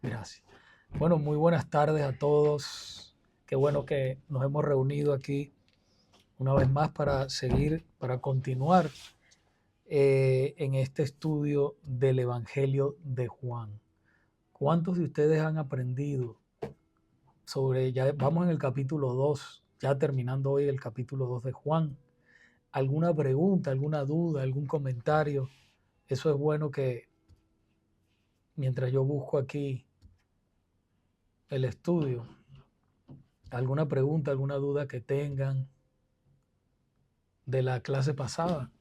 Gracias. Bueno, muy buenas tardes a todos. Qué bueno que nos hemos reunido aquí una vez más para seguir, para continuar en este estudio del Evangelio de Juan. ¿Cuántos de ustedes han aprendido sobre, ya vamos en el capítulo 2, ya terminando hoy el capítulo 2 de Juan? ¿Alguna pregunta, alguna duda, algún comentario? Eso es bueno que mientras yo busco aquí el estudio, alguna pregunta, alguna duda que tengan de la clase pasada.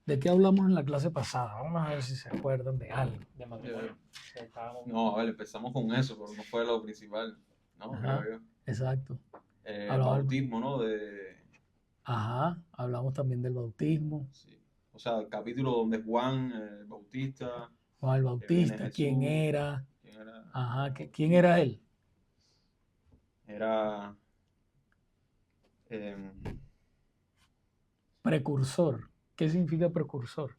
¿De qué hablamos en la clase pasada? Vamos a ver si se acuerdan de algo. De matrimonio. No, a ver, empezamos con eso, pero no fue lo principal, ¿no? Creo Ajá, yo. exacto. Hablamos, Bautismo, ¿no? De, ajá, hablamos también del bautismo, sí. O sea, el capítulo donde Juan el Bautista, Juan el que viene Bautista, quién Jesús, era, ¿quién era? ajá, quién era él. Era, eh, Precursor. ¿Qué significa precursor?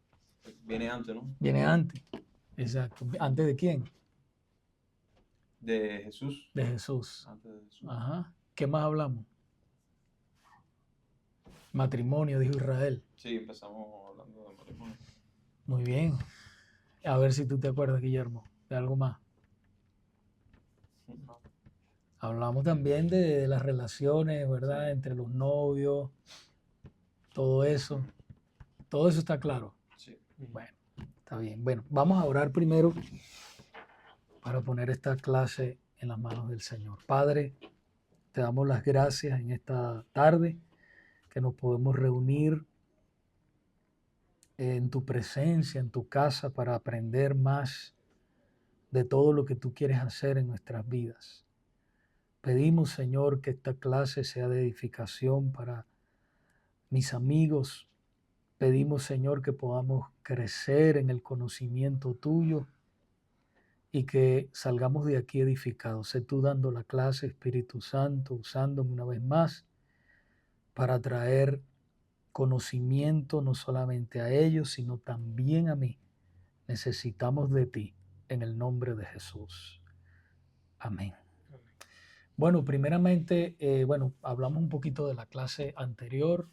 viene antes, ¿no? Viene antes, exacto. ¿Antes de quién? De Jesús, De Jesús. antes de Jesús. Ajá. ¿Qué más hablamos? Matrimonio, dijo Israel. Sí, empezamos hablando de matrimonio. Muy bien. A ver si tú te acuerdas, Guillermo, de algo más. Hablamos también de las relaciones, ¿verdad? Sí. Entre los novios, todo eso. Todo eso está claro. Sí. Bueno, está bien. Bueno, vamos a orar primero para poner esta clase en las manos del Señor. Padre, te damos las gracias en esta tarde que nos podemos reunir en tu presencia, en tu casa, para aprender más de todo lo que tú quieres hacer en nuestras vidas. Pedimos, Señor, que esta clase sea de edificación para mis amigos. Pedimos, Señor, que podamos crecer en el conocimiento tuyo y que salgamos de aquí edificados. Sé tú dando la clase, Espíritu Santo, usándome una vez más para traer conocimiento no solamente a ellos, sino también a mí. Necesitamos de ti en el nombre de Jesús. Amén. Bueno, primeramente, hablamos un poquito de la clase anterior,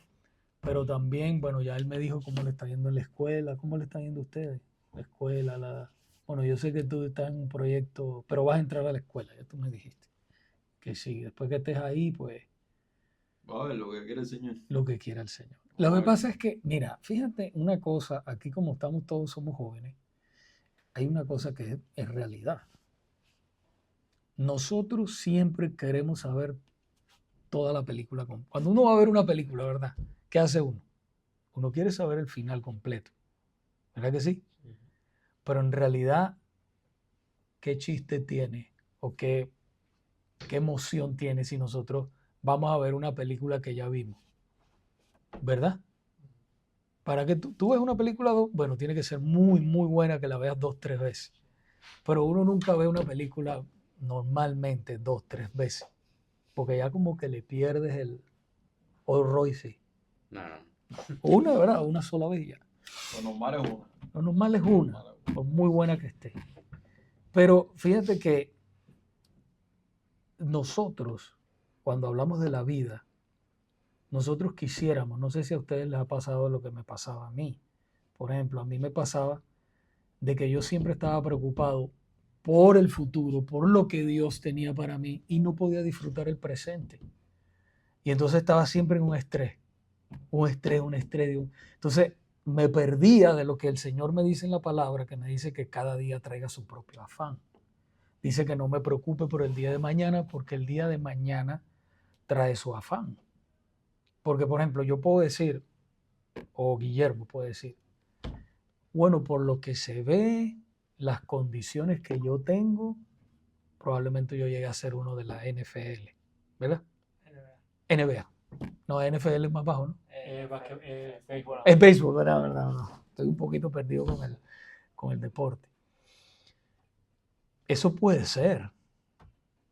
pero también, bueno, ya él me dijo cómo le está yendo en la escuela, cómo le está yendo a ustedes, la escuela, Bueno, yo sé que tú estás en un proyecto, pero vas a entrar a la escuela, ya tú me dijiste. Que sí, después que estés ahí, pues Va a ver lo que quiere el Señor. lo que quiera el Señor. Lo Vamos a que ver. pasa es que, mira, fíjate una cosa, aquí como estamos todos, somos jóvenes, hay una cosa que es realidad. Nosotros siempre queremos saber toda la película. Cuando uno va a ver una película, ¿verdad? ¿Qué hace uno? Uno quiere saber el final completo. ¿Verdad que sí? Pero en realidad, ¿qué chiste tiene o qué emoción tiene si nosotros vamos a ver una película que ya vimos? ¿Verdad? Para que tú ves una película, bueno, tiene que ser muy, muy buena que la veas 2, 3 veces. Pero uno nunca ve una película normalmente 2, 3 veces. Porque ya como que le pierdes el... O Roy sí. No. Una, ¿verdad? Una sola vez ya. Lo normal es una. Lo normal es una, por muy buena que esté. Pero fíjate que nosotros, cuando hablamos de la vida, nosotros quisiéramos, no sé si a ustedes les ha pasado lo que me pasaba a mí. Por ejemplo, a mí me pasaba de que yo siempre estaba preocupado por el futuro, por lo que Dios tenía para mí y no podía disfrutar el presente. Y entonces estaba siempre en un estrés, un estrés, un estrés. Entonces me perdía de lo que el Señor me dice en la palabra, que me dice que cada día traiga su propio afán. Dice que no me preocupe por el día de mañana, porque el día de mañana trae su afán. Porque, por ejemplo, yo puedo decir, o Guillermo puede decir, bueno, por lo que se ve, las condiciones que yo tengo, probablemente yo llegue a ser uno de la NFL, ¿verdad? NBA. No, NFL es más bajo, ¿no? Béisbol. Es béisbol, ¿verdad? ¿Verdad? No. Estoy un poquito perdido con el deporte. Eso puede ser.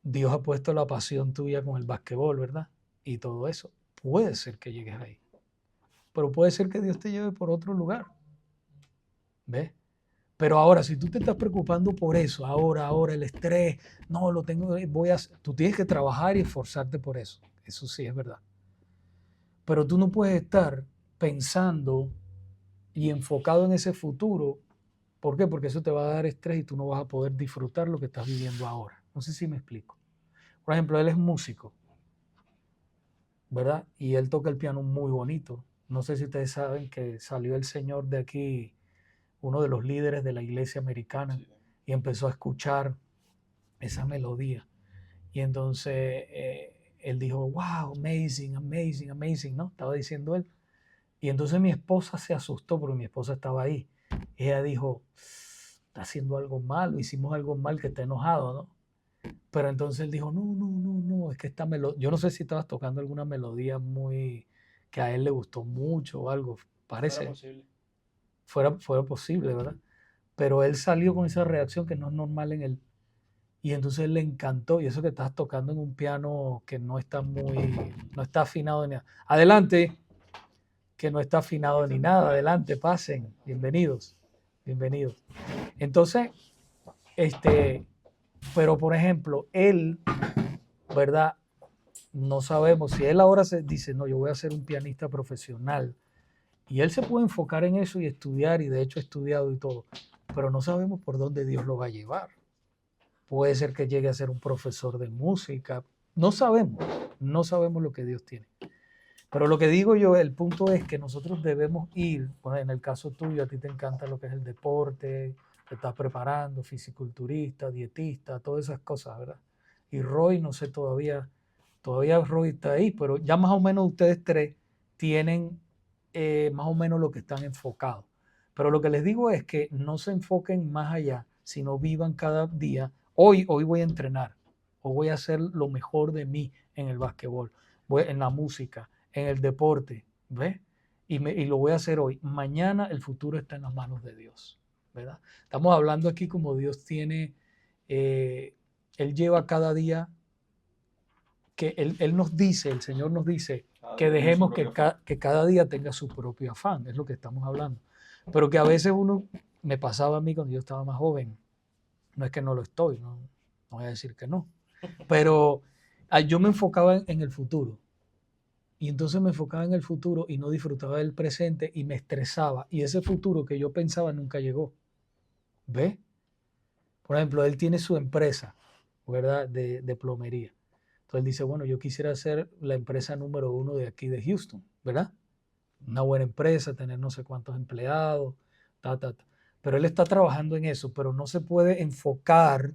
Dios ha puesto la pasión tuya con el basquetbol, ¿verdad? Y todo eso. Puede ser que llegues ahí. Pero puede ser que Dios te lleve por otro lugar. ¿Ves? Pero ahora, si tú te estás preocupando por eso, ahora el estrés, no, lo tengo, tú tienes que trabajar y esforzarte por eso. Eso sí es verdad. Pero tú no puedes estar pensando y enfocado en ese futuro. ¿Por qué? Porque eso te va a dar estrés y tú no vas a poder disfrutar lo que estás viviendo ahora. No sé si me explico. Por ejemplo, él es músico, ¿verdad? Y él toca el piano muy bonito. No sé si ustedes saben que salió el señor de aquí, uno de los líderes de la iglesia americana, Sí. y empezó a escuchar esa melodía. Y entonces él dijo, wow, amazing, amazing, amazing, ¿no? Estaba diciendo él. Y entonces mi esposa se asustó porque mi esposa estaba ahí. Ella dijo, está haciendo algo malo, hicimos algo mal que está enojado, ¿no? Pero entonces él dijo, no, es que esta melodía, yo no sé si estabas tocando alguna melodía muy, que a él le gustó mucho o algo, parece, posible. fuera posible, ¿verdad? Pero él salió con esa reacción que no es normal en él. Y entonces le encantó, y eso que estás tocando en un piano que no está no está afinado ni nada. Adelante, que no está afinado ni nada, adelante, pasen, bienvenidos, bienvenidos. Entonces, pero por ejemplo, él, ¿verdad? No sabemos si él ahora se dice, no, yo voy a ser un pianista profesional. Y él se puede enfocar en eso y estudiar, y de hecho ha estudiado y todo, pero no sabemos por dónde Dios lo va a llevar. Puede ser que llegue a ser un profesor de música. No sabemos lo que Dios tiene. Pero lo que digo yo, el punto es que nosotros debemos ir, bueno, en el caso tuyo, a ti te encanta lo que es el deporte, te estás preparando, fisiculturista, dietista, todas esas cosas, ¿verdad? Y Roy, no sé todavía Roy está ahí, pero ya más o menos ustedes tres tienen más o menos lo que están enfocados. Pero lo que les digo es que no se enfoquen más allá, sino vivan cada día. Hoy voy a entrenar, hoy voy a hacer lo mejor de mí en el básquetbol, en la música, en el deporte, ¿ves? Y lo voy a hacer hoy. Mañana el futuro está en las manos de Dios, ¿verdad? Estamos hablando aquí como Dios tiene, Él lleva cada día, que él nos dice, el Señor nos dice, que dejemos que cada día tenga su propio afán, es lo que estamos hablando. Pero que a veces me pasaba a mí cuando yo estaba más joven, no es que no lo estoy, no voy a decir que no, pero yo me enfocaba en el futuro. Y entonces me enfocaba en el futuro y no disfrutaba del presente y me estresaba. Y ese futuro que yo pensaba nunca llegó. ¿Ves? Por ejemplo, él tiene su empresa, ¿verdad? De plomería. Entonces él dice, bueno, yo quisiera ser la empresa número 1 de aquí de Houston, ¿verdad? Una buena empresa, tener no sé cuántos empleados, ta. Pero él está trabajando en eso, pero no se puede enfocar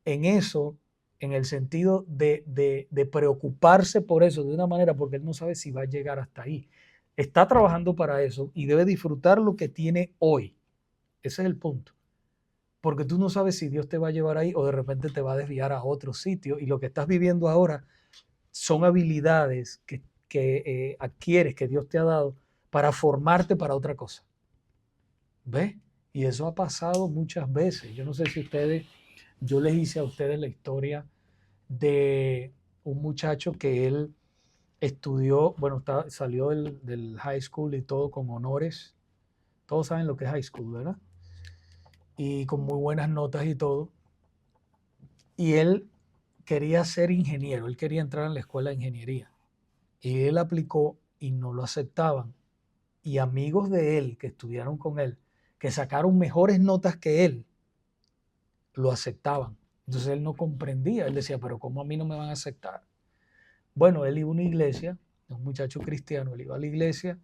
en eso en el sentido de preocuparse por eso de una manera, porque él no sabe si va a llegar hasta ahí. Está trabajando para eso y debe disfrutar lo que tiene hoy. Ese es el punto. Porque tú no sabes si Dios te va a llevar ahí o de repente te va a desviar a otro sitio y lo que estás viviendo ahora son habilidades que adquieres, que Dios te ha dado para formarte para otra cosa. ¿Ves? Y eso ha pasado muchas veces. Yo no sé si yo les hice a ustedes la historia de un muchacho que él estudió, bueno, salió del high school y todo con honores. Todos saben lo que es high school, ¿verdad? Y con muy buenas notas y todo. Y él quería ser ingeniero, él quería entrar en la escuela de ingeniería. Y él aplicó y no lo aceptaban. Y amigos de él que estudiaron con él, que sacaron mejores notas que él, lo aceptaban. Entonces él no comprendía, él decía, pero ¿cómo a mí no me van a aceptar? Bueno, él iba a una iglesia, un muchacho cristiano, él iba a la iglesia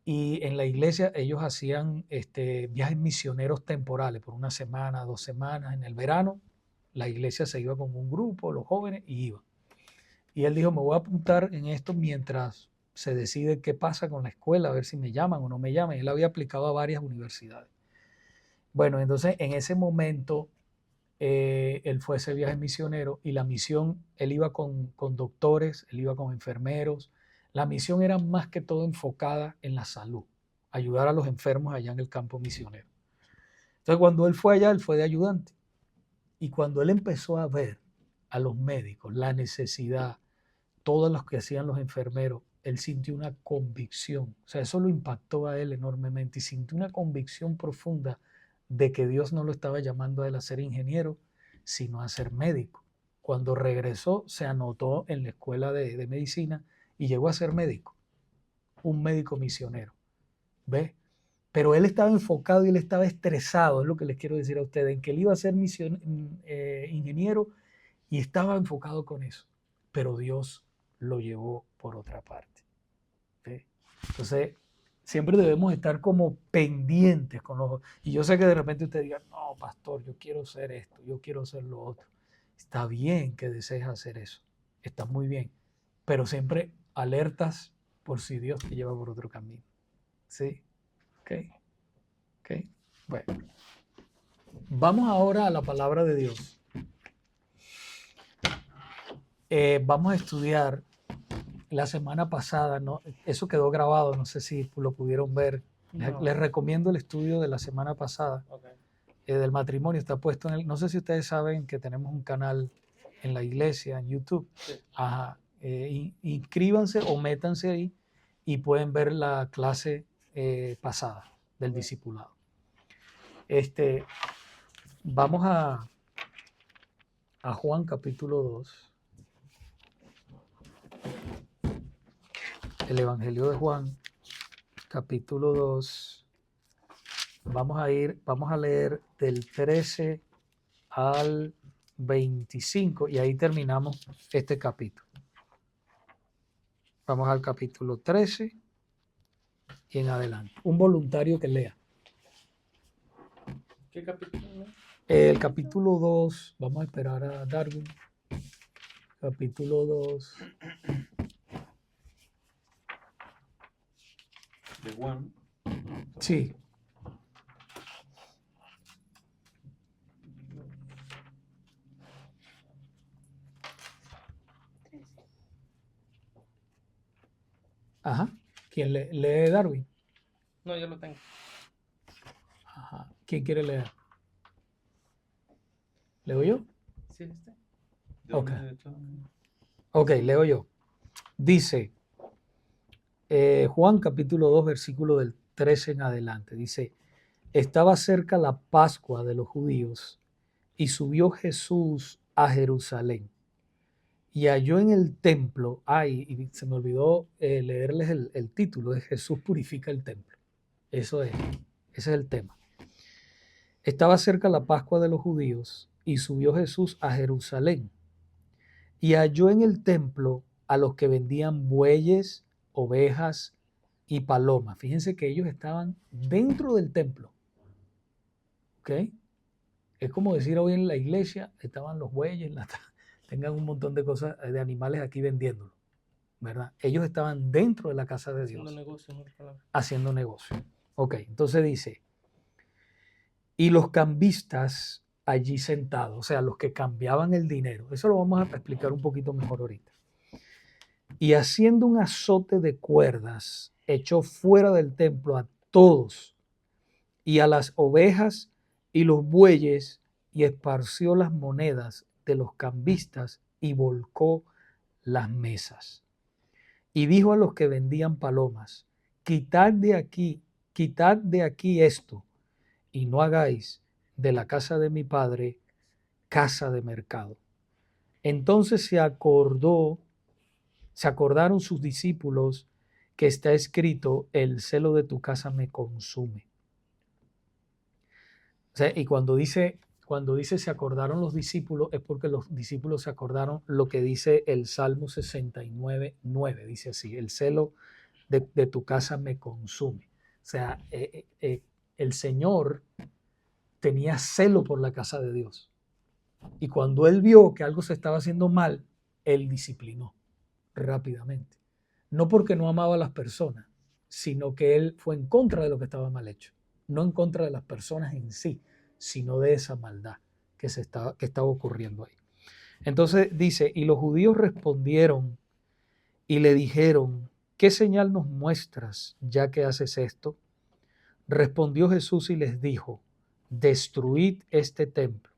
y en la iglesia ellos hacían viajes misioneros temporales por una semana, 2 semanas. En el verano la iglesia se iba con un grupo, los jóvenes, y iba. Y él dijo, me voy a apuntar en esto mientras se decide qué pasa con la escuela, a ver si me llaman o no me llaman. Él había aplicado a varias universidades. Bueno, entonces en ese momento él fue a ese viaje misionero y la misión, él iba con doctores, él iba con enfermeros. La misión era más que todo enfocada en la salud, ayudar a los enfermos allá en el campo misionero. Entonces cuando él fue allá, él fue de ayudante. Y cuando él empezó a ver a los médicos, la necesidad, todos los que hacían los enfermeros, él sintió una convicción. O sea, eso lo impactó a él enormemente y sintió una convicción profunda de que Dios no lo estaba llamando a él a ser ingeniero, sino a ser médico. Cuando regresó, se anotó en la escuela de medicina y llegó a ser médico, un médico misionero. ¿Ves? Pero él estaba enfocado y él estaba estresado, es lo que les quiero decir a ustedes, en que él iba a ser ingeniero y estaba enfocado con eso. Pero Dios lo llevó por otra parte. ¿Ves? Entonces, siempre debemos estar como pendientes con los... Y yo sé que de repente usted diga, no, pastor, yo quiero ser esto, yo quiero ser lo otro. Está bien que desees hacer eso, está muy bien, pero siempre alertas por si Dios te lleva por otro camino. ¿Sí? ¿Ok? ¿Ok? Bueno, vamos ahora a la palabra de Dios. Vamos a estudiar la semana pasada, ¿no? Eso quedó grabado, no sé si lo pudieron ver. No. Les recomiendo el estudio de la semana pasada. Okay. Del matrimonio, está puesto en el... No sé si ustedes saben que tenemos un canal en la iglesia, en YouTube. Sí. Ajá. Inscríbanse o métanse ahí y pueden ver la clase pasada del discipulado. Vamos a Juan capítulo 2. El Evangelio de Juan capítulo 2. Vamos a leer del 13 al 25 y ahí terminamos este capítulo. Vamos al capítulo 13 y en adelante. Un voluntario que lea. ¿Qué capítulo? El capítulo 2, vamos a esperar a Darwin. Capítulo 2. De Juan. Sí. Ajá. ¿Quién lee Darwin? No, yo lo tengo. Ajá. ¿Quién quiere leer? ¿Leo yo? Sí, este. Ok. Ok, leo yo. Dice Juan capítulo 2, versículo del 13 en adelante. Dice, estaba cerca la Pascua de los judíos y subió Jesús a Jerusalén. Y halló en el templo, y se me olvidó leerles el título, de Jesús purifica el templo. Ese es el tema. Estaba cerca la Pascua de los judíos y subió Jesús a Jerusalén. Y halló en el templo a los que vendían bueyes, ovejas y palomas. Fíjense que ellos estaban dentro del templo. ¿Ok? Es como decir hoy en la iglesia, estaban los bueyes, tengan un montón de cosas, de animales aquí vendiéndolo, ¿verdad? Ellos estaban dentro de la casa de Dios. Haciendo negocio, en otras palabras. Haciendo negocio. Ok, entonces dice, y los cambistas allí sentados, o sea, los que cambiaban el dinero. Eso lo vamos a explicar un poquito mejor ahorita. Y haciendo un azote de cuerdas, echó fuera del templo a todos y a las ovejas y los bueyes y esparció las monedas de los cambistas y volcó las mesas. Y dijo a los que vendían palomas, quitad de aquí esto y no hagáis de la casa de mi padre casa de mercado. Entonces se acordaron sus discípulos que está escrito, el celo de tu casa me consume. O sea, y cuando dice se acordaron los discípulos, es porque los discípulos se acordaron lo que dice el Salmo 69:9. Dice así, el celo de tu casa me consume. O sea, el Señor tenía celo por la casa de Dios. Y cuando él vio que algo se estaba haciendo mal, él disciplinó rápidamente. No porque no amaba a las personas, sino que él fue en contra de lo que estaba mal hecho. No en contra de las personas en sí, sino de esa maldad que estaba ocurriendo ahí. Entonces dice, y los judíos respondieron y le dijeron, ¿qué señal nos muestras ya que haces esto? Respondió Jesús y les dijo, destruid este templo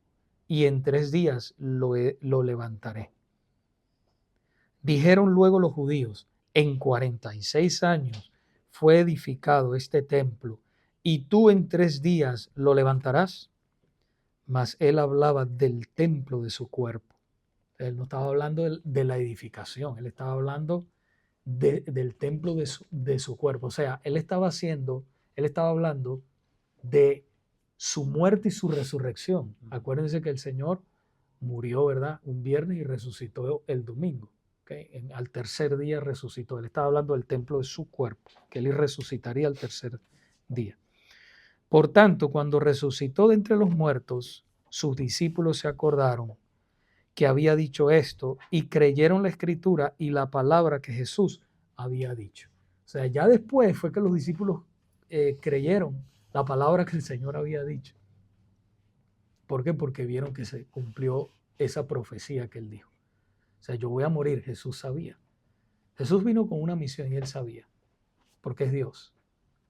y en 3 días lo levantaré. Dijeron luego los judíos, en 46 años fue edificado este templo y tú en 3 días lo levantarás. Mas él hablaba del templo de su cuerpo. Él no estaba hablando de la edificación, él estaba hablando del templo de su cuerpo. O sea, él estaba hablando de su muerte y su resurrección. Acuérdense que el Señor murió, ¿verdad? Un viernes y resucitó el domingo. Al tercer día resucitó. Él estaba hablando del templo de su cuerpo, que él resucitaría al tercer día. Por tanto, cuando resucitó de entre los muertos, sus discípulos se acordaron que había dicho esto y creyeron la escritura y la palabra que Jesús había dicho. O sea, ya después fue que los discípulos creyeron la palabra que el Señor había dicho. ¿Por qué? Porque vieron que se cumplió esa profecía que él dijo. O sea, yo voy a morir, Jesús sabía. Jesús vino con una misión y él sabía, porque es Dios.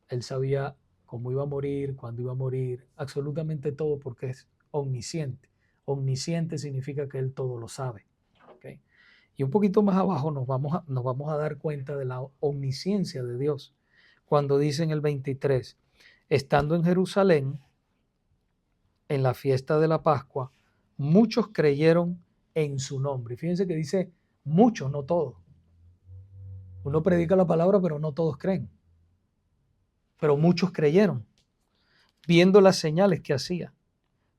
Él sabía cómo iba a morir, cuándo iba a morir, absolutamente todo, porque es omnisciente. Omnisciente significa que él todo lo sabe. ¿Okay? Y un poquito más abajo nos vamos a dar cuenta de la omnisciencia de Dios. Cuando dice en el 23, estando en Jerusalén, en la fiesta de la Pascua, muchos creyeron en su nombre. Y fíjense que dice muchos, no todos. Uno predica la palabra, pero no todos creen. Pero muchos creyeron, viendo las señales que hacía.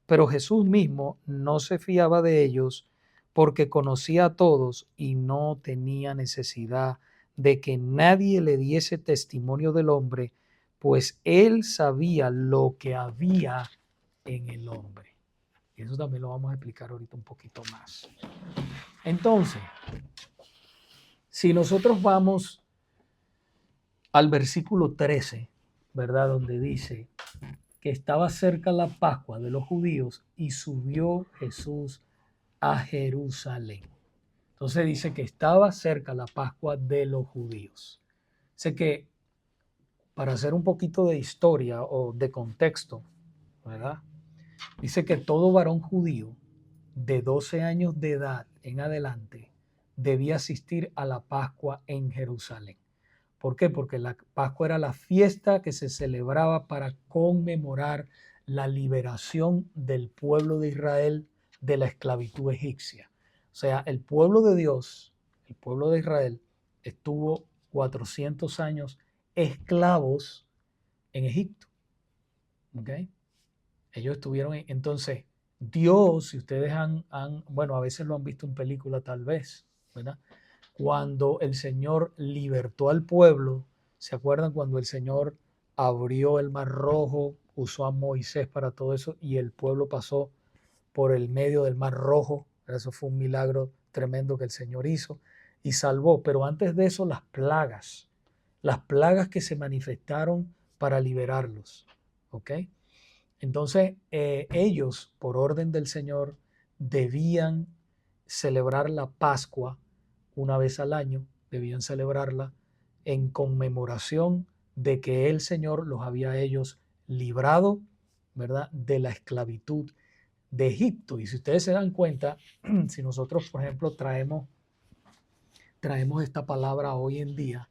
Pero Jesús mismo no se fiaba de ellos porque conocía a todos y no tenía necesidad de que nadie le diese testimonio del hombre, pues él sabía lo que había en el hombre. Y eso también lo vamos a explicar ahorita un poquito más. Entonces, si nosotros vamos al versículo 13, ¿verdad? Donde dice que estaba cerca la Pascua de los judíos y subió Jesús a Jerusalén. Entonces dice que estaba cerca la Pascua de los judíos. Sé que para hacer un poquito de historia o de contexto, ¿verdad? Dice que todo varón judío de 12 años de edad en adelante debía asistir a la Pascua en Jerusalén. ¿Por qué? Porque la Pascua era la fiesta que se celebraba para conmemorar la liberación del pueblo de Israel de la esclavitud egipcia. O sea, el pueblo de Dios, el pueblo de Israel, estuvo 400 años esclavos en Egipto. ¿Ok? Ellos estuvieron, entonces, Dios, si ustedes bueno, a veces lo han visto en película tal vez, ¿verdad? Cuando el Señor libertó al pueblo, ¿se acuerdan cuando el Señor abrió el Mar Rojo, usó a Moisés para todo eso y el pueblo pasó por el medio del Mar Rojo? Eso fue un milagro tremendo que el Señor hizo y salvó. Pero antes de eso, las plagas que se manifestaron para liberarlos, ¿ok? Entonces, ellos, por orden del Señor, debían celebrar la Pascua una vez al año, debían celebrarla en conmemoración de que el Señor los había ellos librado, ¿verdad?, de la esclavitud de Egipto. Y si ustedes se dan cuenta, si nosotros, por ejemplo, traemos esta palabra hoy en día,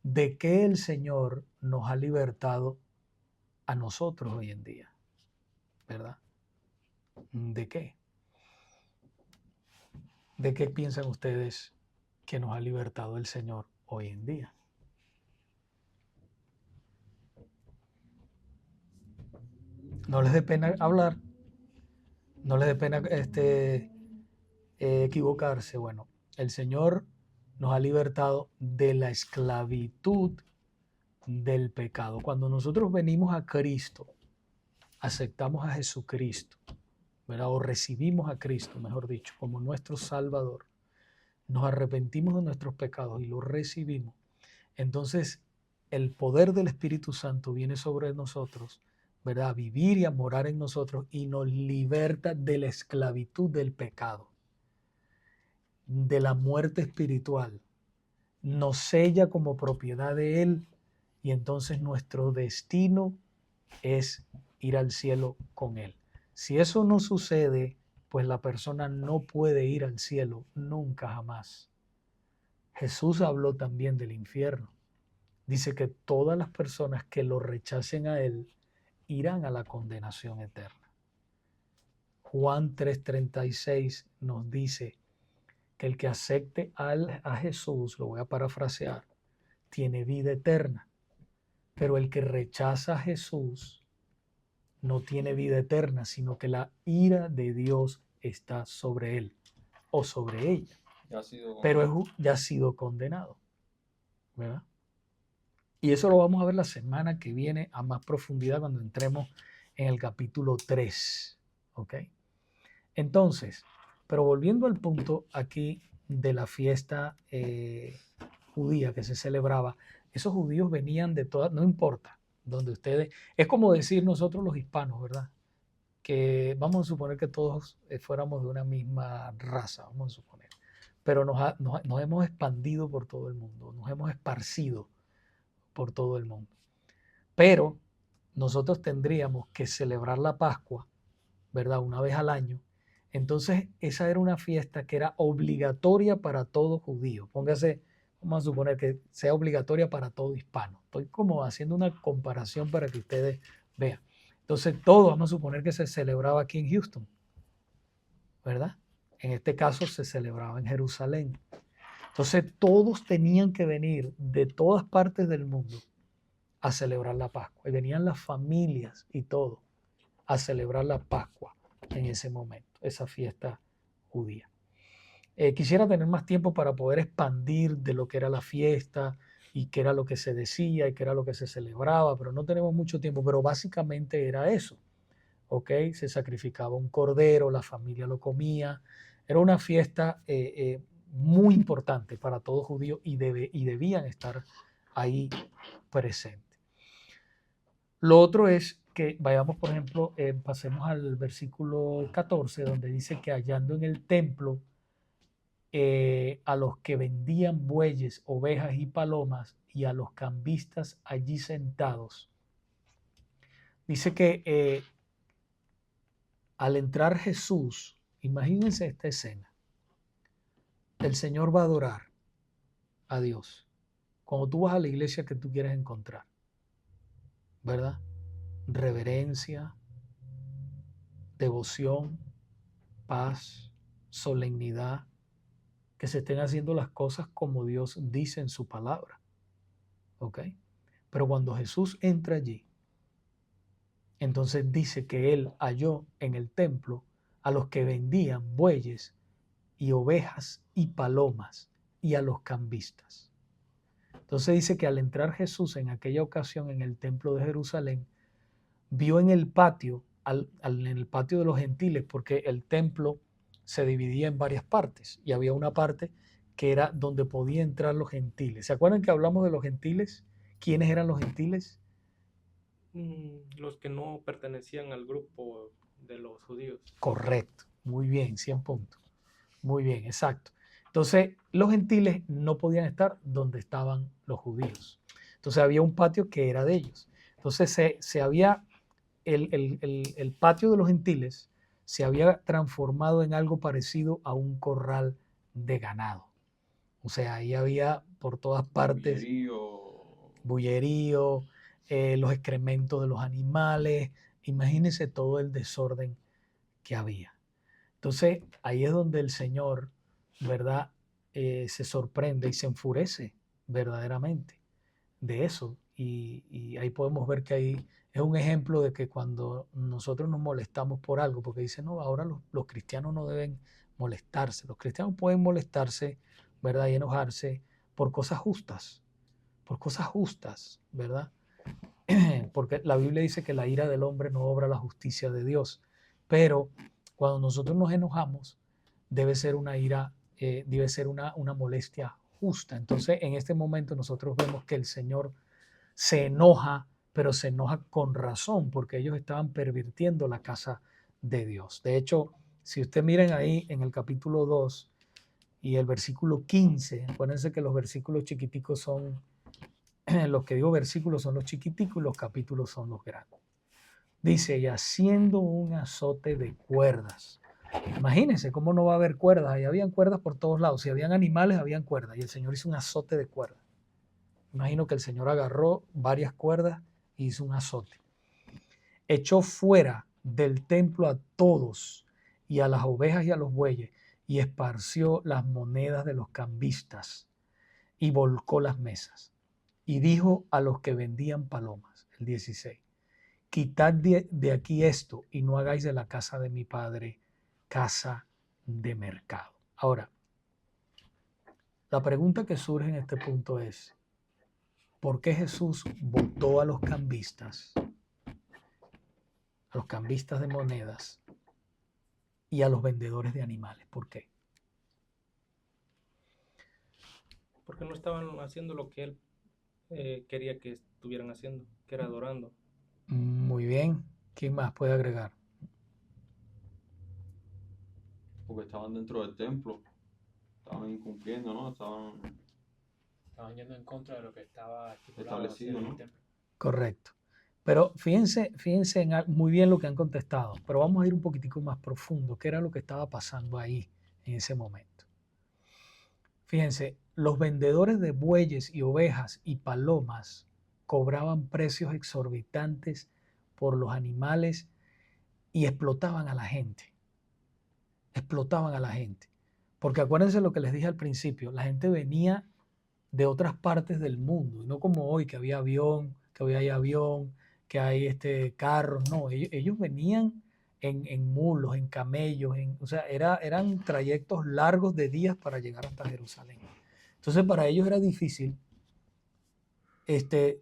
de que el Señor nos ha libertado a nosotros hoy en día, ¿verdad? ¿De qué? ¿De qué piensan ustedes que nos ha libertado el Señor hoy en día? No les dé pena hablar, no les dé pena equivocarse. Bueno, el Señor nos ha libertado de la esclavitud del pecado. Cuando nosotros venimos a Cristo, aceptamos a Jesucristo, ¿verdad? O recibimos a Cristo, mejor dicho, como nuestro Salvador, nos arrepentimos de nuestros pecados y lo recibimos. Entonces, el poder del Espíritu Santo viene sobre nosotros, ¿verdad? A vivir y a morar en nosotros y nos liberta de la esclavitud del pecado, de la muerte espiritual. Nos sella como propiedad de Él y entonces nuestro destino es ir al cielo con Él. Si eso no sucede, pues la persona no puede ir al cielo nunca jamás. Jesús habló también del infierno. dice que todas las personas que lo rechacen a Él irán a la condenación eterna. Juan 3:36 nos dice que el que acepte a Jesús, lo voy a parafrasear, tiene vida eterna, pero el que rechaza a Jesús no tiene vida eterna, sino que la ira de Dios está sobre él o sobre ella, Ya ha sido pero ya ha sido condenado, ¿verdad? Y eso lo vamos a ver la semana que viene a más profundidad cuando entremos en el capítulo 3, ¿ok? Entonces, pero volviendo al punto aquí de la fiesta judía que se celebraba, esos judíos venían de todas, no importa, donde ustedes, es como decir nosotros los hispanos, ¿verdad? Que vamos a suponer que todos fuéramos de una misma raza, vamos a suponer, pero nos hemos expandido por todo el mundo, nos hemos esparcido por todo el mundo. Pero nosotros tendríamos que celebrar la Pascua, ¿verdad? Una vez al año. Entonces, esa era una fiesta que era obligatoria para todo judío. Póngase, vamos a suponer que sea obligatoria para todo hispano. Estoy como haciendo una comparación para que ustedes vean. Entonces, todo, vamos a suponer que se celebraba aquí en Houston, ¿verdad? En este caso se celebraba en Jerusalén. Entonces, todos tenían que venir de todas partes del mundo a celebrar la Pascua. Y venían las familias y todo a celebrar la Pascua en ese momento, esa fiesta judía. Quisiera tener más tiempo para poder expandir de lo que era la fiesta y qué era lo que se decía y qué era lo que se celebraba, pero no tenemos mucho tiempo, pero básicamente era eso, ¿ok? Se sacrificaba un cordero, la familia lo comía, era una fiesta muy importante para todo judío y debían estar ahí presentes. Lo otro es que vayamos, por ejemplo, pasemos al versículo 14, donde dice que hallando en el templo a los que vendían bueyes, ovejas y palomas y a los cambistas allí sentados, dice que al entrar Jesús, imagínense esta escena, el Señor va a adorar a Dios. Cuando tú vas a la iglesia que tú quieres encontrar, ¿verdad? Reverencia, devoción, paz, solemnidad, que se estén haciendo las cosas como Dios dice en su palabra. ¿Ok? Pero cuando Jesús entra allí, entonces dice que Él halló en el templo a los que vendían bueyes y ovejas y palomas y a los cambistas. Entonces dice que al entrar Jesús en aquella ocasión en el templo de Jerusalén, vio en el patio, en el patio de los gentiles, porque el templo se dividía en varias partes y había una parte que era donde podían entrar los gentiles. ¿Se acuerdan que hablamos de los gentiles? ¿Quiénes eran los gentiles? Los que no pertenecían al grupo de los judíos. Correcto, muy bien, 100 puntos. Muy bien, exacto. Entonces, los gentiles no podían estar donde estaban los judíos. Entonces, había un patio que era de ellos. Entonces, se había el patio de los gentiles se había transformado en algo parecido a un corral de ganado. O sea, ahí había por todas partes bullerío, los excrementos de los animales. Imagínense todo el desorden que había. Entonces, ahí es donde el Señor, ¿verdad? Se sorprende y se enfurece verdaderamente de eso. Y ahí podemos ver que ahí es un ejemplo de que cuando nosotros nos molestamos por algo, porque dicen, no, ahora los cristianos no deben molestarse. Los cristianos pueden molestarse, ¿verdad? Y enojarse por cosas justas, ¿verdad? Porque la Biblia dice que la ira del hombre no obra la justicia de Dios. Pero cuando nosotros nos enojamos, debe ser una ira, debe ser una molestia justa. Entonces, en este momento nosotros vemos que el Señor se enoja, pero se enoja con razón, porque ellos estaban pervirtiendo la casa de Dios. De hecho, si ustedes miren ahí en el capítulo 2 y el versículo 15, acuérdense que los versículos chiquiticos son, los que digo versículos son los chiquiticos y los capítulos son los grandes. Dice, y haciendo un azote de cuerdas. Imagínense cómo no va a haber cuerdas. Ahí habían cuerdas por todos lados. Si habían animales, habían cuerdas. Y el Señor hizo un azote de cuerdas. Imagino que el Señor agarró varias cuerdas y hizo un azote. Echó fuera del templo a todos y a las ovejas y a los bueyes y esparció las monedas de los cambistas y volcó las mesas. Y dijo a los que vendían palomas, el 16, quitad de aquí esto y no hagáis de la casa de mi padre casa de mercado. Ahora, la pregunta que surge en este punto es, ¿por qué Jesús votó a los cambistas de monedas y a los vendedores de animales? ¿Por qué? Porque no estaban haciendo lo que él quería que estuvieran haciendo, que era adorando. Muy bien. ¿Quién más puede agregar? Porque estaban dentro del templo, estaban incumpliendo, ¿no? Estaban yendo en contra de lo que estaba Establecido, hacer en ¿no? el templo. Correcto. Pero fíjense muy bien lo que han contestado, pero vamos a ir un poquitico más profundo. ¿Qué era lo que estaba pasando ahí en ese momento? Fíjense, los vendedores de bueyes y ovejas y palomas cobraban precios exorbitantes por los animales y explotaban a la gente. Explotaban a la gente. Porque acuérdense lo que les dije al principio, la gente venía de otras partes del mundo, y no como hoy que había avión, que hay carros, no, ellos venían en mulos, en camellos, o sea, eran trayectos largos de días para llegar hasta Jerusalén. Entonces para ellos era difícil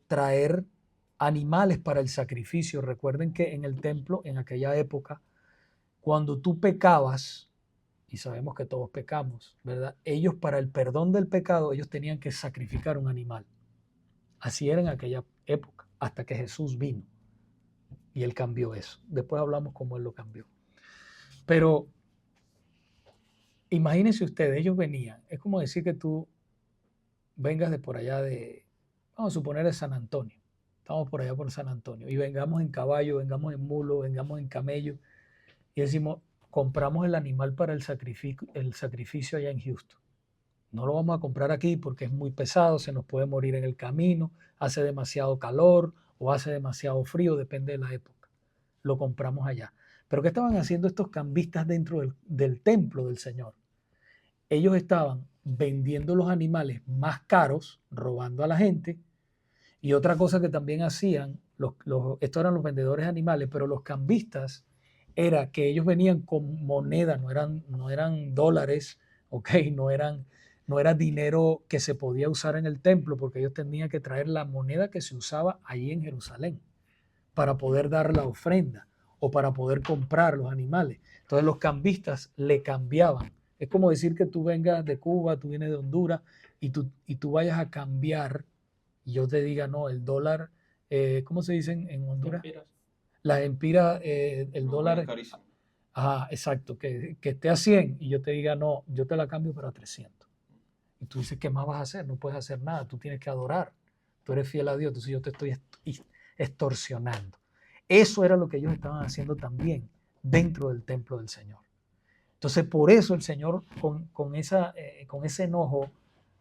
traer animales para el sacrificio. Recuerden que en el templo, en aquella época, cuando tú pecabas, y sabemos que todos pecamos, ¿verdad? Ellos para el perdón del pecado, ellos tenían que sacrificar un animal. Así era en aquella época, hasta que Jesús vino y él cambió eso. Después hablamos cómo él lo cambió. Pero imagínense ustedes, ellos venían, es como decir que tú vengas de por allá vamos a suponer de San Antonio, estamos por allá por San Antonio, y vengamos en caballo, vengamos en mulo, vengamos en camello, y decimos, compramos el animal para el sacrificio allá en Houston. No lo vamos a comprar aquí porque es muy pesado, se nos puede morir en el camino, hace demasiado calor o hace demasiado frío, depende de la época. Lo compramos allá. Pero ¿qué estaban haciendo estos cambistas dentro del templo del Señor? Ellos estaban vendiendo los animales más caros, robando a la gente. Y otra cosa que también hacían, estos eran los vendedores de animales, pero los cambistas era que ellos venían con moneda, no eran dólares, no era dinero que se podía usar en el templo, porque ellos tenían que traer la moneda que se usaba allí en Jerusalén para poder dar la ofrenda o para poder comprar los animales. Entonces los cambistas le cambiaban. Es como decir que tú vengas de Cuba, tú vienes de Honduras y tú vayas a cambiar y yo te diga, no, el dólar, ¿cómo se dice en Honduras? Empiras. Las empiras, el No, dólar. es carísimo. Ajá, exacto, que esté a 100 y yo te diga, no, yo te la cambio para 300. Y tú dices, ¿qué más vas a hacer? No puedes hacer nada, tú tienes que adorar. Tú eres fiel a Dios, entonces yo te estoy extorsionando. Eso era lo que ellos estaban haciendo también dentro del templo del Señor. Entonces, por eso el Señor con ese enojo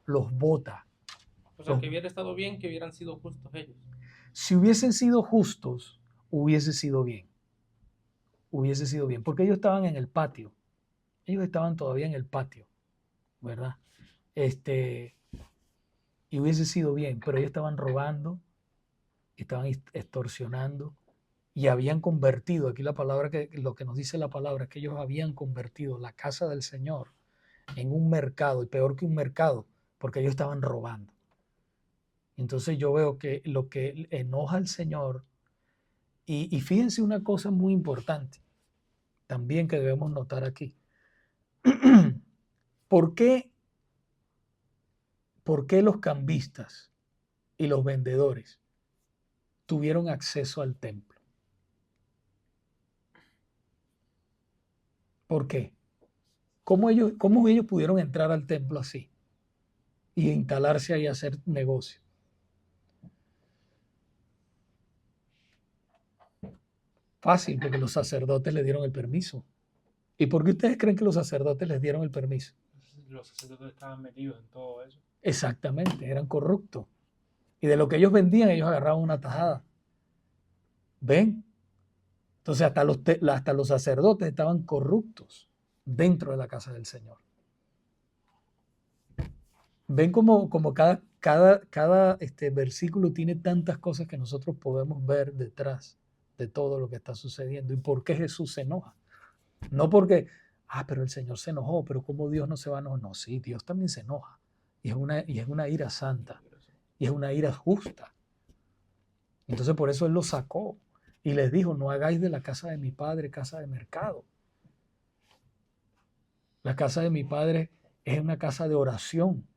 los bota. O sea, que hubiera estado bien que hubieran sido justos ellos. Si hubiesen sido justos, hubiese sido bien. Hubiese sido bien, porque ellos estaban en el patio. Ellos estaban todavía en el patio, ¿verdad? Y hubiese sido bien, pero ellos estaban robando, estaban extorsionando y habían convertido, aquí lo que nos dice la palabra es que ellos habían convertido la casa del Señor en un mercado, y peor que un mercado, porque ellos estaban robando. Entonces yo veo que lo que enoja al Señor, y fíjense una cosa muy importante también que debemos notar aquí. ¿Por qué los cambistas y los vendedores tuvieron acceso al templo? ¿Por qué? ¿Cómo ellos pudieron entrar al templo así y instalarse ahí a hacer negocio? Fácil, porque los sacerdotes le dieron el permiso. ¿Y por qué ustedes creen que los sacerdotes les dieron el permiso? Los sacerdotes estaban metidos en todo eso. Exactamente, eran corruptos. Y de lo que ellos vendían, ellos agarraban una tajada. ¿Ven? Entonces hasta los sacerdotes estaban corruptos dentro de la casa del Señor. Ven como cada versículo tiene tantas cosas que nosotros podemos ver detrás de todo lo que está sucediendo. ¿Y por qué Jesús se enoja? No porque, pero el Señor se enojó, pero ¿cómo Dios no se va a enojar? No, sí, Dios también se enoja. Y es una ira santa. Y es una ira justa. Entonces por eso Él los sacó. Y les dijo, no hagáis de la casa de mi padre casa de mercado. La casa de mi padre es una casa de oración.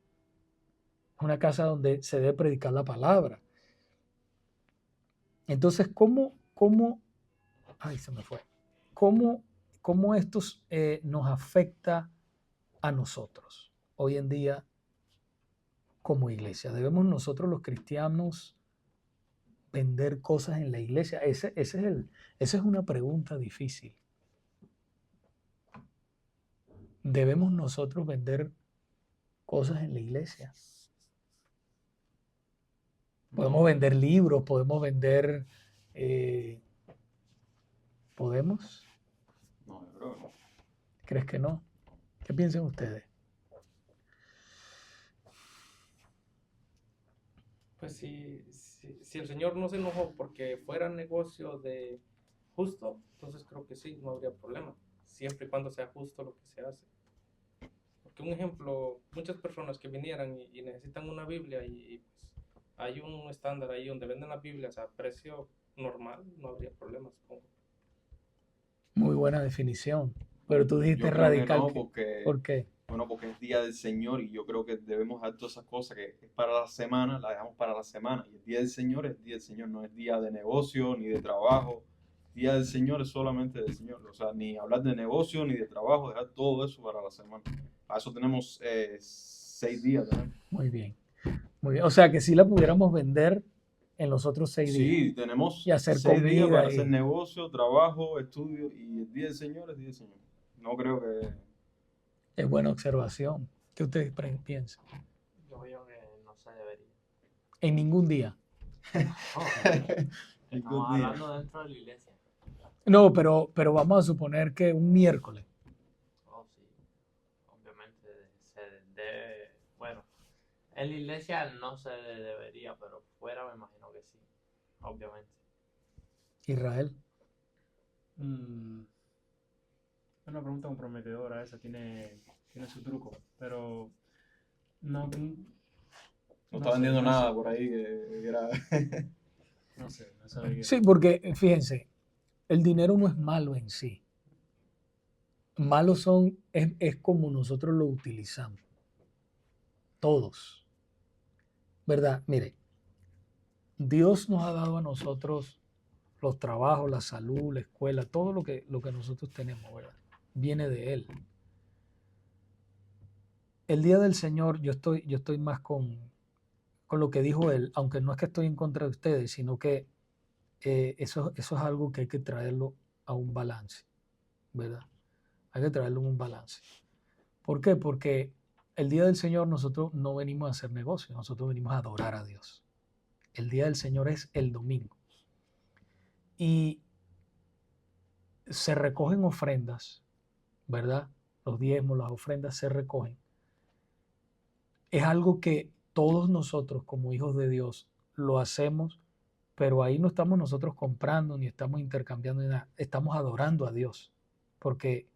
Es una casa donde se debe predicar la palabra. Entonces, ay, se me fue. ¿Cómo esto nos afecta a nosotros hoy en día como iglesia? ¿Debemos nosotros los cristianos vender cosas en la iglesia? Esa es una pregunta difícil. ¿Debemos nosotros vender cosas en la iglesia? Podemos vender libros, podemos vender... ¿podemos? No, yo creo que no. ¿Crees que no? ¿Qué piensan ustedes? Pues si el Señor no se enojó porque fuera negocio de justo, entonces creo que sí, no habría problema, siempre y cuando sea justo lo que se hace. Porque un ejemplo, muchas personas que vinieran y necesitan una Biblia y pues hay un estándar ahí donde venden las Biblias a precio normal, no habría problema, supongo. Muy buena definición. Pero tú dijiste Yo creo que radical. no, porque, ¿Por qué? bueno, porque es día del Señor y yo creo que debemos dejar todas esas cosas que es para la semana, las dejamos para la semana. Y el día del Señor es día del Señor, no es día de negocio ni de trabajo. Día del Señor es solamente del Señor. O sea, ni hablar de negocio ni de trabajo, dejar todo eso para la semana. Para eso tenemos 6 días. ¿No? Muy bien. Muy bien. O sea que si la pudiéramos vender en los otros 6 días. Sí, tenemos Y hacer 6 días comida para y- hacer negocio, trabajo, estudio y el día del Señor es día del Señor. No creo que... Es buena observación. ¿Qué ustedes piensan? Yo veo que no se debería. En ningún día. Estamos hablando dentro de la iglesia. No, pero vamos a suponer que un miércoles. Oh, sí. Obviamente se debe. Bueno, en la iglesia no se debería, pero fuera me imagino que sí. Obviamente. Israel. Una pregunta comprometedora esa, tiene su truco, pero no, No está vendiendo nada por ahí que era... no sé, no sabía. Sí, porque fíjense, el dinero no es malo en sí. Malos es como nosotros lo utilizamos. Todos. ¿Verdad? Mire, Dios nos ha dado a nosotros los trabajos, la salud, la escuela, todo lo que nosotros tenemos, ¿verdad? Viene de Él. El día del Señor, yo estoy más con lo que dijo Él, aunque no es que estoy en contra de ustedes, sino que eso es algo que hay que traerlo a un balance, ¿verdad? Hay que traerlo a un balance. ¿Por qué? Porque el día del Señor nosotros no venimos a hacer negocio, nosotros venimos a adorar a Dios. El día del Señor es el domingo. Y se recogen ofrendas, ¿verdad? Los diezmos, las ofrendas se recogen. Es algo que todos nosotros como hijos de Dios lo hacemos, pero ahí no estamos nosotros comprando ni estamos intercambiando ni nada, estamos adorando a Dios, porque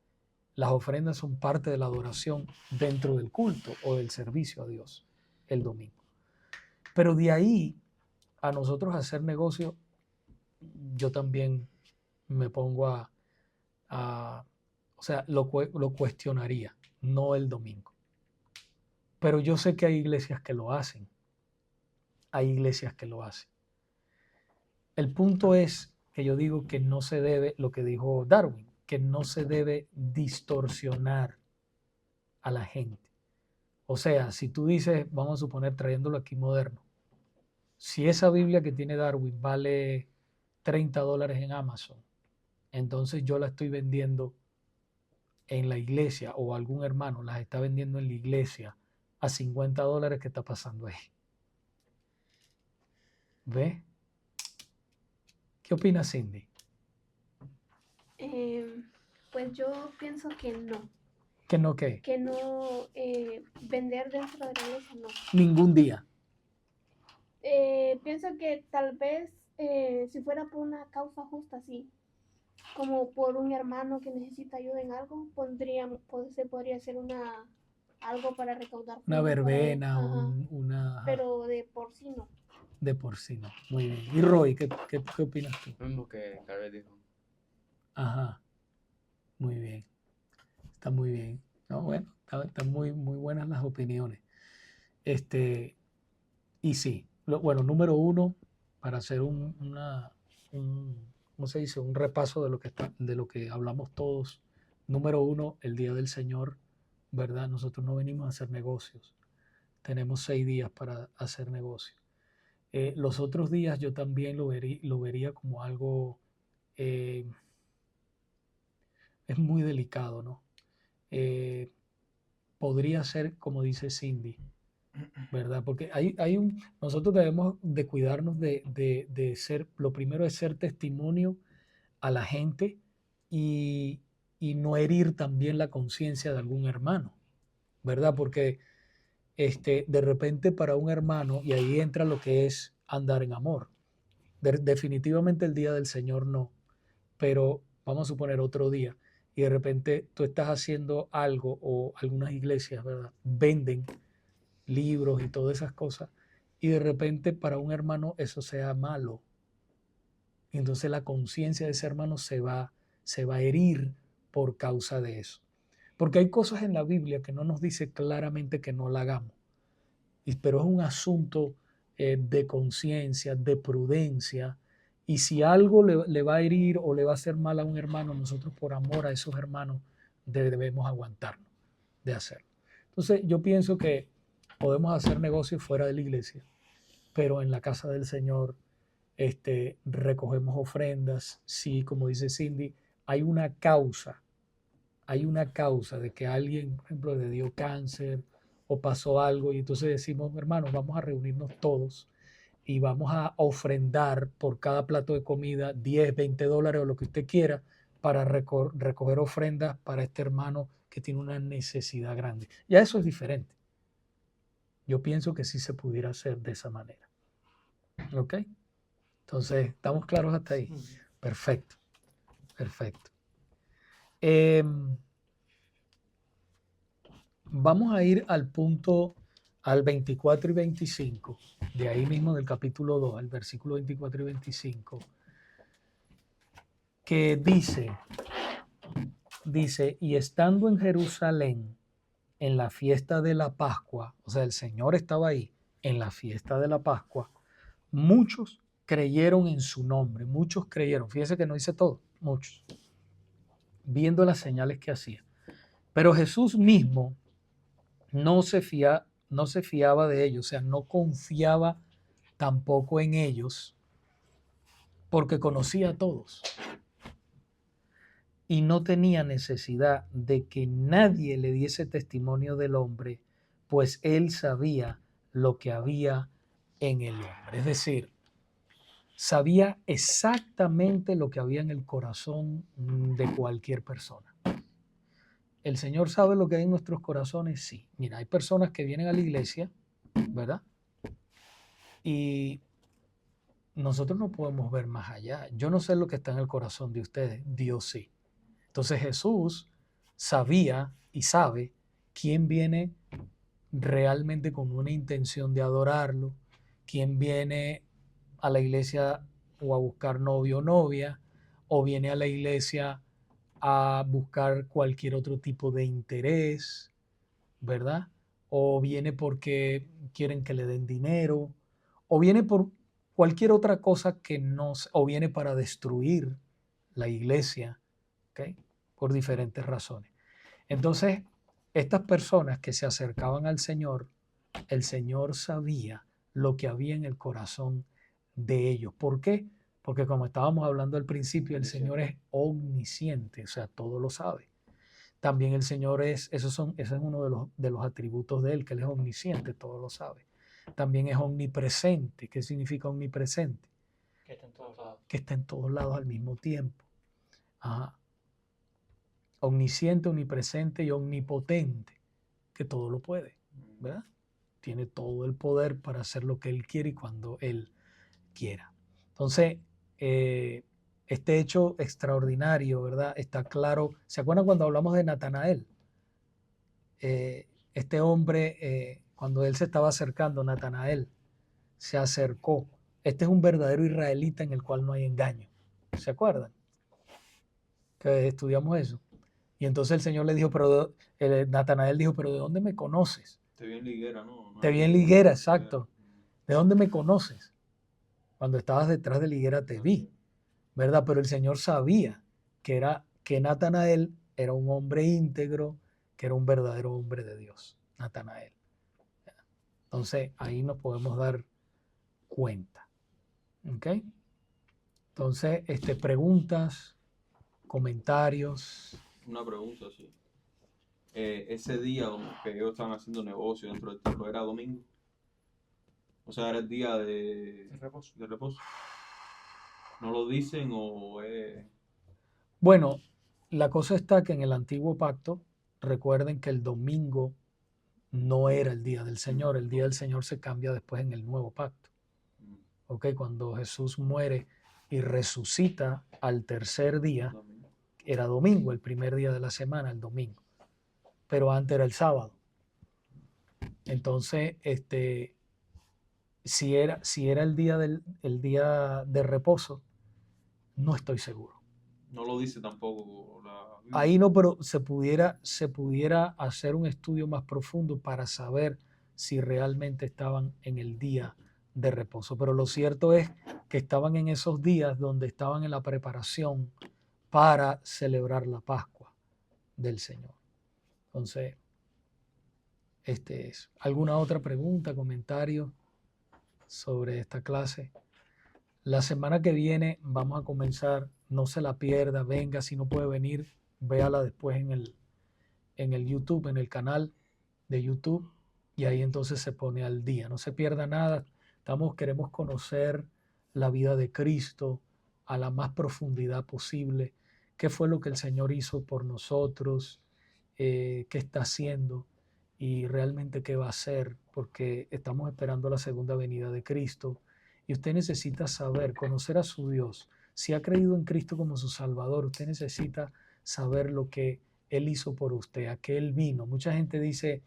las ofrendas son parte de la adoración dentro del culto o del servicio a Dios el domingo. Pero de ahí a nosotros hacer negocio, yo también me pongo o sea, lo cuestionaría, no el domingo. Pero yo sé que hay iglesias que lo hacen. Hay iglesias que lo hacen. El punto es que yo digo que no se debe, lo que dijo Darwin, que no se debe distorsionar a la gente. O sea, si tú dices, vamos a suponer trayéndolo aquí moderno, si esa Biblia que tiene Darwin vale $30 en Amazon, entonces yo la estoy vendiendo en la iglesia o algún hermano las está vendiendo en la iglesia a $50, ¿qué está pasando ahí? ¿Ve? ¿Qué opina Cindy? Pues yo pienso que no. ¿Que no qué? Que no, vender dentro de la iglesia, no. Ningún día. Pienso que tal vez si fuera por una causa justa, sí, como por un hermano que necesita ayuda en algo, se podría hacer algo para recaudar Una fondos para él. verbena, Ajá. una... Pero de por sí no. De por sí, no. Muy bien. Y Roy, ¿qué opinas tú? Lo mismo que Calvet dijo. Ajá. Muy bien. Está muy bien. No, bueno, están muy, muy buenas las opiniones. Y sí, bueno, número uno, para hacer ¿cómo se dice? Un repaso de lo que hablamos todos. Número uno, el día del Señor, ¿verdad? Nosotros no venimos a hacer negocios. Tenemos 6 días para hacer negocios. Los otros días yo también lo vería como algo, es muy delicado, ¿no? Podría ser, como dice Cindy, ¿verdad? Porque nosotros debemos de cuidarnos de ser, lo primero es ser testimonio a la gente y, y no herir también la conciencia de algún hermano, ¿verdad? Porque de repente para un hermano, y ahí entra lo que es andar en amor. Definitivamente el día del Señor no, pero vamos a suponer otro día y de repente tú estás haciendo algo o algunas iglesias, ¿verdad? Venden libros y todas esas cosas y de repente para un hermano eso sea malo. Y entonces la conciencia de ese hermano se va a herir por causa de eso. Porque hay cosas en la Biblia que no nos dice claramente que no la hagamos, pero es un asunto de conciencia, de prudencia. Y si algo le va a herir o le va a hacer mal a un hermano, nosotros por amor a esos hermanos debemos aguantarnos de hacerlo. Entonces yo pienso que podemos hacer negocios fuera de la iglesia, pero en la casa del Señor recogemos ofrendas. Sí, como dice Cindy, hay una causa de que alguien, por ejemplo, le dio cáncer o pasó algo y entonces decimos, hermanos, vamos a reunirnos todos y vamos a ofrendar por cada plato de comida $10, $20 o lo que usted quiera para recoger ofrendas para este hermano que tiene una necesidad grande. Ya eso es diferente. Yo pienso que sí se pudiera hacer de esa manera. ¿Ok? Entonces, ¿estamos claros hasta ahí? Perfecto. Perfecto. Vamos a ir al punto, al 24 y 25, de ahí mismo del capítulo 2, al versículo 24 y 25, que dice, y estando en Jerusalén en la fiesta de la Pascua, o sea, el Señor estaba ahí en la fiesta de la Pascua, muchos creyeron en su nombre, muchos creyeron, fíjense que no dice todo, muchos, viendo las señales que hacía. Pero Jesús mismo no se fiaba de ellos, o sea, no confiaba tampoco en ellos, porque conocía a todos. Y no tenía necesidad de que nadie le diese testimonio del hombre, pues él sabía lo que había en el hombre. Es decir, sabía exactamente lo que había en el corazón de cualquier persona. ¿El Señor sabe lo que hay en nuestros corazones? Sí. Mira, hay personas que vienen a la iglesia, ¿verdad? Y nosotros no podemos ver más allá. Yo no sé lo que está en el corazón de ustedes, Dios sí. Entonces Jesús sabía y sabe quién viene realmente con una intención de adorarlo, quién viene a la iglesia o a buscar novio o novia, o viene a la iglesia a buscar cualquier otro tipo de interés, ¿verdad? O viene porque quieren que le den dinero, o viene por cualquier otra cosa o viene para destruir la iglesia, ¿ok? Por diferentes razones. Entonces, estas personas que se acercaban al Señor, el Señor sabía lo que había en el corazón de ellos. ¿Por qué? Porque como estábamos hablando al principio, el Señor es omnisciente, o sea, todo lo sabe. También el Señor ese es uno de los atributos de Él, que Él es omnisciente, todo lo sabe. también es omnipresente. ¿Qué significa omnipresente? Que está en todos lados. Que está en todos lados al mismo tiempo. Ajá. Omnisciente, omnipresente y omnipotente, que todo lo puede, ¿verdad? Tiene todo el poder para hacer lo que Él quiere y cuando Él quiera. Entonces, este hecho extraordinario, ¿verdad? Está claro. ¿Se acuerdan cuando hablamos de Natanael? Este hombre, cuando él se estaba acercando, Natanael se acercó. Este es un verdadero israelita en el cual no hay engaño. ¿Se acuerdan? Que estudiamos eso. Y entonces el Señor le dijo, pero Natanael dijo, pero ¿de dónde me conoces? Te vi en la higuera, ¿no? Te vi en la higuera, exacto. ¿De dónde me conoces? Cuando estabas detrás de la higuera te vi, ¿verdad? Pero el Señor sabía que Natanael era un hombre íntegro, que era un verdadero hombre de Dios, Natanael. Entonces ahí nos podemos dar cuenta. ¿Ok? Entonces, preguntas, comentarios. Una pregunta, sí. Ese día que ellos estaban haciendo negocio dentro del templo, ¿era domingo? O sea, ¿era el día de reposo? ¿No lo dicen o es...? Bueno, la cosa está que en el antiguo pacto, recuerden que el domingo no era el día del Señor. El día del Señor se cambia después en el nuevo pacto. ¿Ok? Cuando Jesús muere y resucita al tercer día, era domingo, el primer día de la semana, el domingo. Pero antes era el sábado. Entonces, si era el día día de reposo, no estoy seguro. No lo dice tampoco la Biblia. Ahí no, pero se pudiera hacer un estudio más profundo para saber si realmente estaban en el día de reposo. Pero lo cierto es que estaban en esos días donde estaban en la preparación para celebrar la Pascua del Señor. Entonces, ¿alguna otra pregunta, comentario sobre esta clase? La semana que viene vamos a comenzar, no se la pierda, venga, si no puede venir, véala después en el YouTube, en el canal de YouTube, y ahí entonces se pone al día. No se pierda nada. Queremos conocer la vida de Cristo a la más profundidad posible. ¿Qué fue lo que el Señor hizo por nosotros? ¿Qué está haciendo? Y realmente qué va a hacer, porque estamos esperando la segunda venida de Cristo. Y usted necesita saber, conocer a su Dios. Si ha creído en Cristo como su Salvador, usted necesita saber lo que Él hizo por usted, a qué Él vino. Mucha gente dice,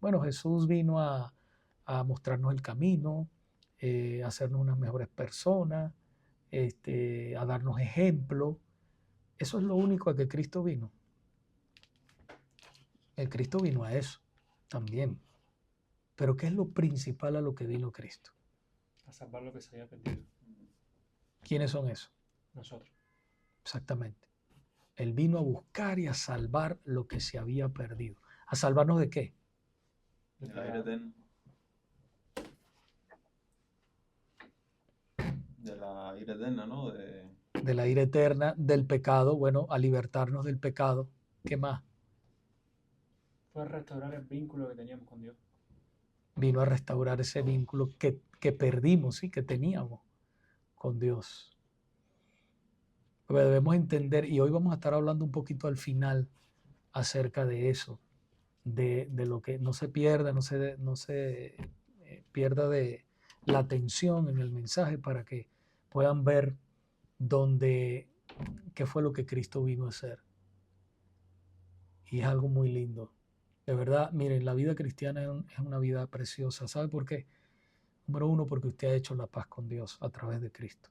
bueno, Jesús vino a mostrarnos el camino, a hacernos unas mejores personas, a darnos ejemplo. Eso es lo único a que Cristo vino. El Cristo vino a eso también. Pero ¿qué es lo principal a lo que vino Cristo? A salvar lo que se había perdido. ¿Quiénes son esos? Nosotros. Exactamente. Él vino a buscar y a salvar lo que se había perdido. ¿A salvarnos de qué? De la ira eterna. De la ira eterna, ¿no? De la ira eterna, del pecado, bueno, a libertarnos del pecado. ¿Qué más? Fue a restaurar el vínculo que teníamos con Dios. Vino a restaurar ese vínculo que perdimos y que teníamos con Dios. Pero debemos entender, y hoy vamos a estar hablando un poquito al final acerca de eso, de lo que no se pierda, no se pierda de la atención en el mensaje para que puedan ver qué fue lo que Cristo vino a hacer. Y es algo muy lindo. De verdad, miren, la vida cristiana es una vida preciosa. ¿Sabe por qué? Número uno, porque usted ha hecho la paz con Dios a través de Cristo.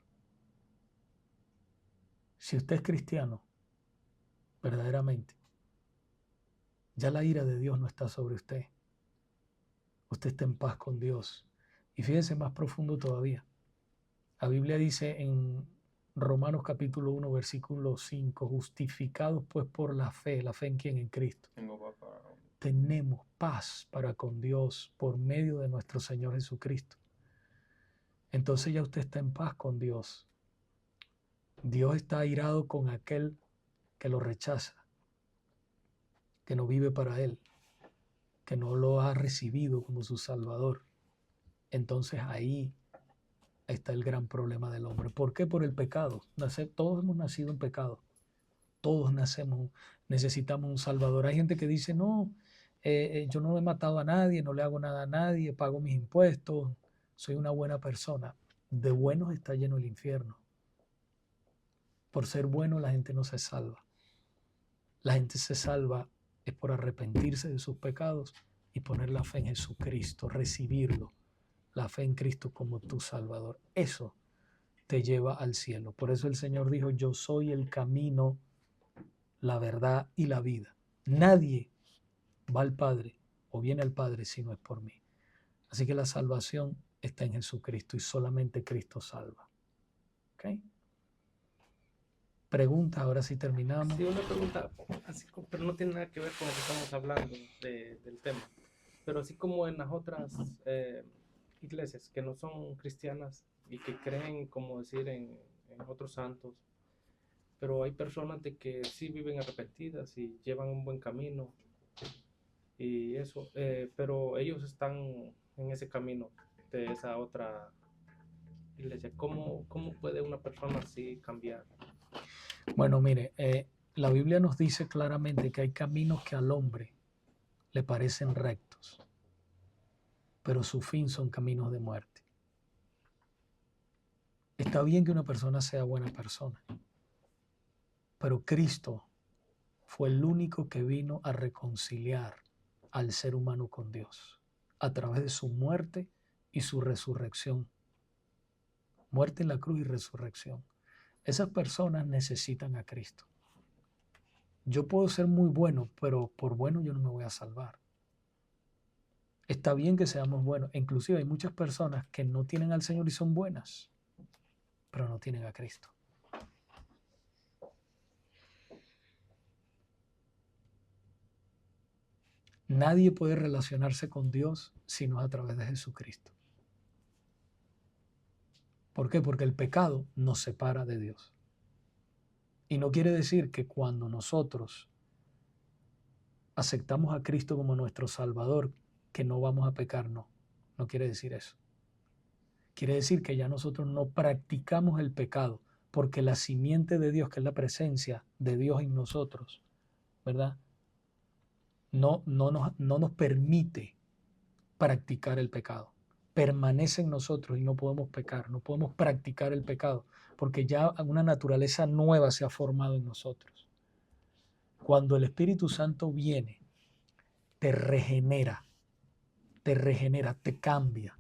Si usted es cristiano, verdaderamente, ya la ira de Dios no está sobre usted. Usted está en paz con Dios. Y fíjese más profundo todavía. La Biblia dice en Romanos capítulo 1, versículo 5, justificados pues por la fe en quién, en Cristo. Tenemos paz para con Dios por medio de nuestro Señor Jesucristo. Entonces ya usted está en paz con Dios. Dios está airado con aquel que lo rechaza, que no vive para Él, que no lo ha recibido como su Salvador. entonces ahí está el gran problema del hombre. ¿Por qué? Por el pecado. Todos hemos nacido en pecado. Todos nacemos, necesitamos un Salvador. Hay gente que dice, no, yo no he matado a nadie, no le hago nada a nadie, pago mis impuestos, soy una buena persona. De buenos está lleno el infierno. Por ser bueno la gente no se salva. La gente se salva es por arrepentirse de sus pecados y poner la fe en Jesucristo, recibirlo, la fe en Cristo como tu Salvador. Eso te lleva al cielo. Por eso el Señor dijo, yo soy el camino, la verdad y la vida. Nadie va al Padre o viene al Padre si no es por mí. Así que la salvación está en Jesucristo y solamente Cristo salva. ¿Ok? Pregunta, ahora sí terminamos. Sí, una pregunta, así pero no tiene nada que ver con lo que estamos hablando del tema. Pero así como en las otras iglesias que no son cristianas y que creen, como decir, en otros santos, pero hay personas de que sí viven arrepentidas y llevan un buen camino y eso, pero ellos están en ese camino de esa otra iglesia. ¿Cómo puede una persona así cambiar? Bueno, mire, la Biblia nos dice claramente que hay caminos que al hombre le parecen rectos, pero su fin son caminos de muerte. Está bien que una persona sea buena persona, pero Cristo fue el único que vino a reconciliar al ser humano con Dios a través de su muerte y su resurrección. Muerte en la cruz y resurrección. Esas personas necesitan a Cristo. Yo puedo ser muy bueno, pero por bueno yo no me voy a salvar. Está bien que seamos buenos. Inclusive hay muchas personas que no tienen al Señor y son buenas, pero no tienen a Cristo. Nadie puede relacionarse con Dios si no es a través de Jesucristo. ¿Por qué? Porque el pecado nos separa de Dios. Y no quiere decir que cuando nosotros aceptamos a Cristo como nuestro Salvador, que no vamos a pecar, no. No quiere decir eso. Quiere decir que ya nosotros no practicamos el pecado, porque la simiente de Dios, que es la presencia de Dios en nosotros, ¿verdad? No nos permite practicar el pecado. Permanece en nosotros y no podemos pecar, no podemos practicar el pecado, porque ya una naturaleza nueva se ha formado en nosotros. Cuando el Espíritu Santo viene, te regenera, te cambia.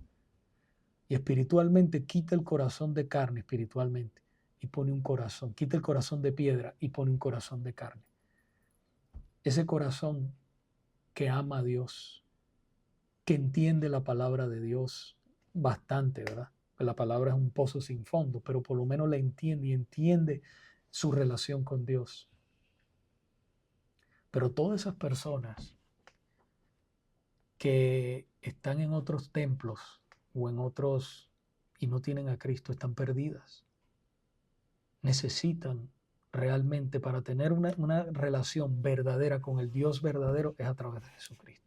Y espiritualmente quita el corazón de carne, espiritualmente, y pone un corazón. Quita el corazón de piedra y pone un corazón de carne. Ese corazón que ama a Dios, que entiende la palabra de Dios bastante, ¿verdad? La palabra es un pozo sin fondo, pero por lo menos la entiende y entiende su relación con Dios. Pero todas esas personas que están en otros templos o en otros y no tienen a Cristo están perdidas. Necesitan realmente, para tener una relación verdadera con el Dios verdadero, es a través de Jesucristo.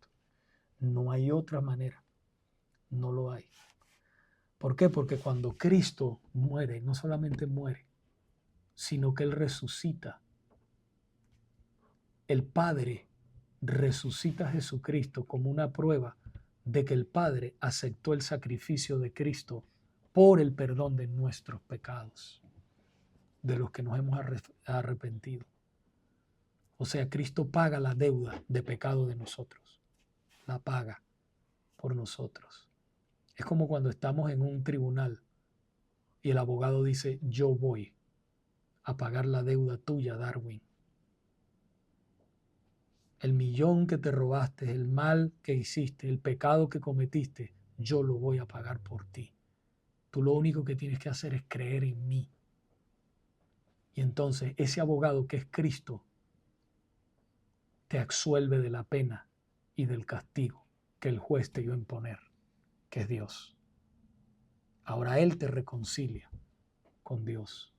No hay otra manera. No lo hay. ¿Por qué? Porque cuando Cristo muere, no solamente muere, sino que Él resucita. El Padre resucita a Jesucristo como una prueba de que el Padre aceptó el sacrificio de Cristo por el perdón de nuestros pecados, de los que nos hemos arrepentido. O sea, Cristo paga la deuda de pecado de nosotros. La paga por nosotros. Es como cuando estamos en un tribunal y el abogado dice, yo voy a pagar la deuda tuya, Darwin. El millón que te robaste, el mal que hiciste, el pecado que cometiste, yo lo voy a pagar por ti. Tú lo único que tienes que hacer es creer en mí. Y entonces ese abogado que es Cristo te absuelve de la pena y del castigo que el juez te iba a imponer, que es Dios. Ahora Él te reconcilia con Dios,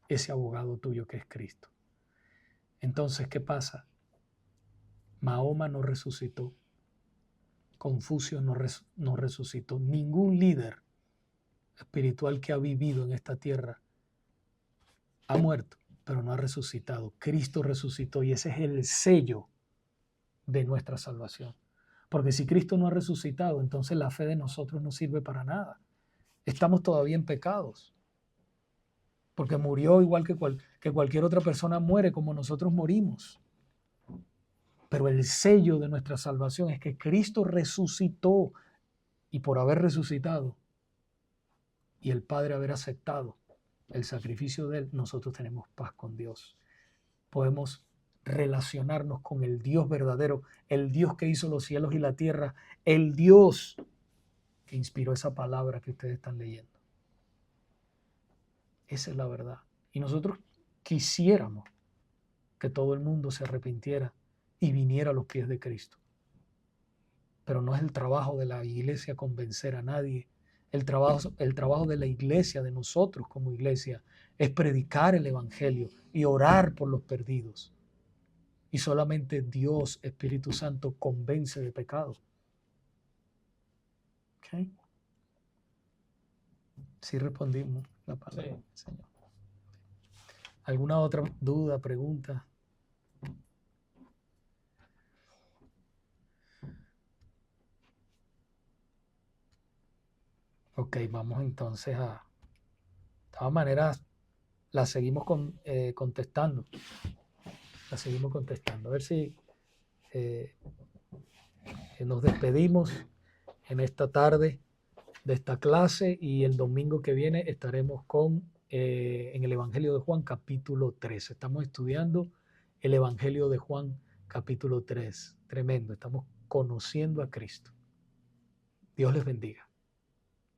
ese abogado tuyo que es Cristo. Entonces, ¿qué pasa? Mahoma no resucitó. Confucio no resucitó. Ningún líder espiritual que ha vivido en esta tierra ha muerto, pero no ha resucitado. Cristo resucitó y ese es el sello de nuestra salvación. Porque si Cristo no ha resucitado, entonces la fe de nosotros no sirve para nada. Estamos todavía en pecados. Porque murió igual que cualquier otra persona muere, como nosotros morimos. Pero el sello de nuestra salvación es que Cristo resucitó, y por haber resucitado y el Padre haber aceptado el sacrificio de Él, nosotros tenemos paz con Dios. Podemos relacionarnos con el Dios verdadero, el Dios que hizo los cielos y la tierra, el Dios que inspiró esa palabra que ustedes están leyendo. Esa es la verdad. Y nosotros quisiéramos que todo el mundo se arrepintiera y viniera a los pies de Cristo. Pero no es el trabajo de la iglesia convencer a nadie. El trabajo de la iglesia, de nosotros como iglesia, es predicar el evangelio y orar por los perdidos. Y solamente Dios, Espíritu Santo, convence de pecado. ¿Ok? Sí respondimos la palabra, Sí. Señor. ¿Alguna otra duda, pregunta? Ok, vamos entonces a... De todas maneras, la seguimos contestando. La seguimos contestando. A ver si nos despedimos en esta tarde de esta clase y el domingo que viene estaremos en el Evangelio de Juan capítulo 3. Estamos estudiando el Evangelio de Juan capítulo 3. Tremendo, estamos conociendo a Cristo. Dios les bendiga.